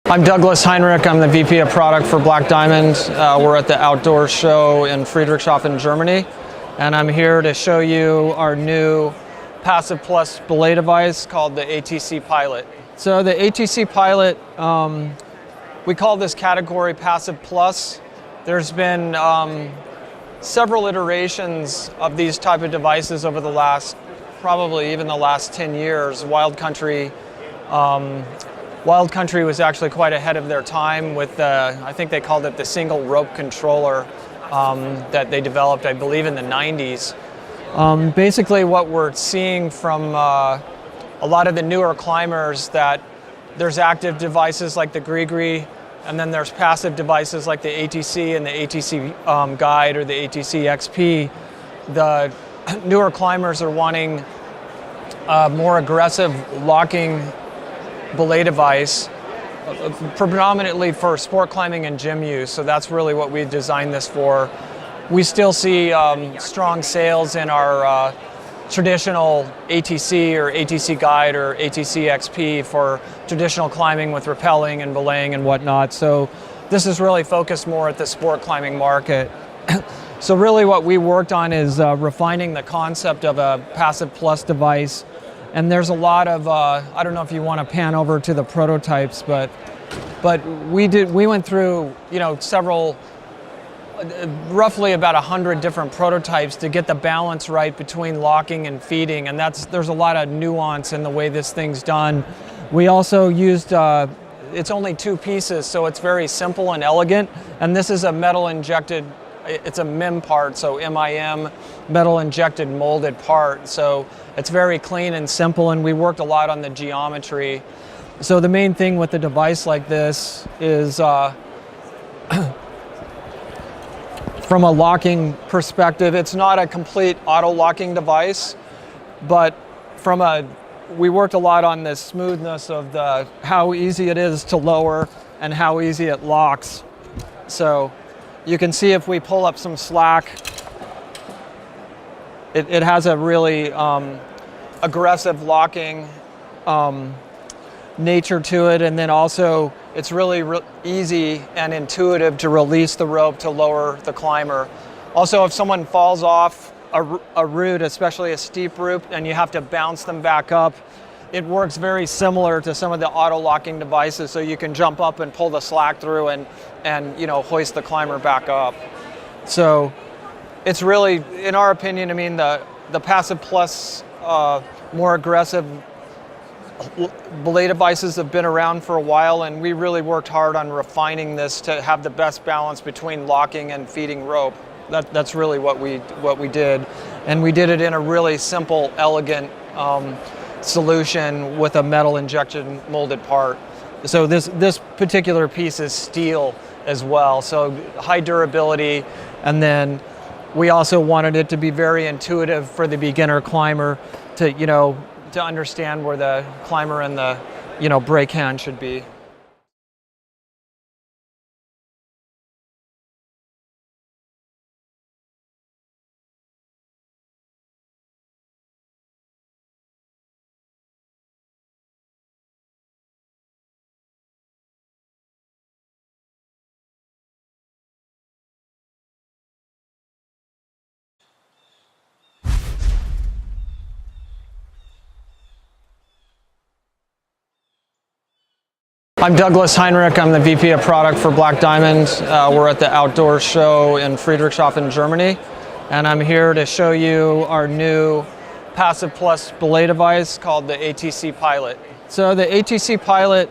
I'm Douglas Heinrich. I'm the VP of Product for Black Diamond. We're at the outdoor show in Friedrichshafen, Germany, and I'm here to show you our new Passive Plus belay device called the ATC Pilot. So the ATC Pilot, we call this category Passive Plus. There's been several iterations of these type of devices over the last, probably even the last 10 years. Wild Country was actually quite ahead of their time with I think they called it the single rope controller that they developed, I believe, in the 90s. Basically what we're seeing from a lot of the newer climbers, that there's active devices like the Grigri, and then there's passive devices like the ATC and the ATC Guide or the ATC XP. The newer climbers are wanting a more aggressive locking belay device, predominantly for sport climbing and gym use. So that's really what we designed this for. We still see strong sales in our traditional ATC or ATC Guide or ATC XP for traditional climbing with rappelling and belaying and whatnot. So this is really focused more at the sport climbing market. So really what we worked on is refining the concept of a Passive Plus device. And there's a lot of, I don't know if you want to pan over to the prototypes, but we went through, several, roughly about 100 different prototypes to get the balance right between locking and feeding. And there's a lot of nuance in the way this thing's done. We also used, it's only two pieces, so it's very simple and elegant. And this is a metal injected, it's a MIM part, so MIM, metal injected molded part. So it's very clean and simple, and we worked a lot on the geometry. So the main thing with a device like this is from a locking perspective, it's not a complete auto locking device, but we worked a lot on the smoothness of how easy it is to lower and how easy it locks. So you can see if we pull up some slack, it has a really aggressive locking nature to it, and then also it's really easy and intuitive to release the rope to lower the climber. Also, if someone falls off a route, especially a steep route, and you have to bounce them back up, it works very similar to some of the auto locking devices, so you can jump up and pull the slack through and hoist the climber back up. So it's really, in our opinion, the Passive Plus more aggressive belay devices have been around for a while, and we really worked hard on refining this to have the best balance between locking and feeding rope. That's really what we did, and we did it in a really simple, elegant solution with a metal injection molded part. So this particular piece is steel as well, so high durability, and then we also wanted it to be very intuitive for the beginner climber to understand where the climber and the brake hand should be. I'm Douglas Heinrich. I'm the VP of Product for Black Diamond. We're at the outdoor show in Friedrichshafen, Germany, and I'm here to show you our new Passive Plus belay device called the ATC Pilot. So the ATC Pilot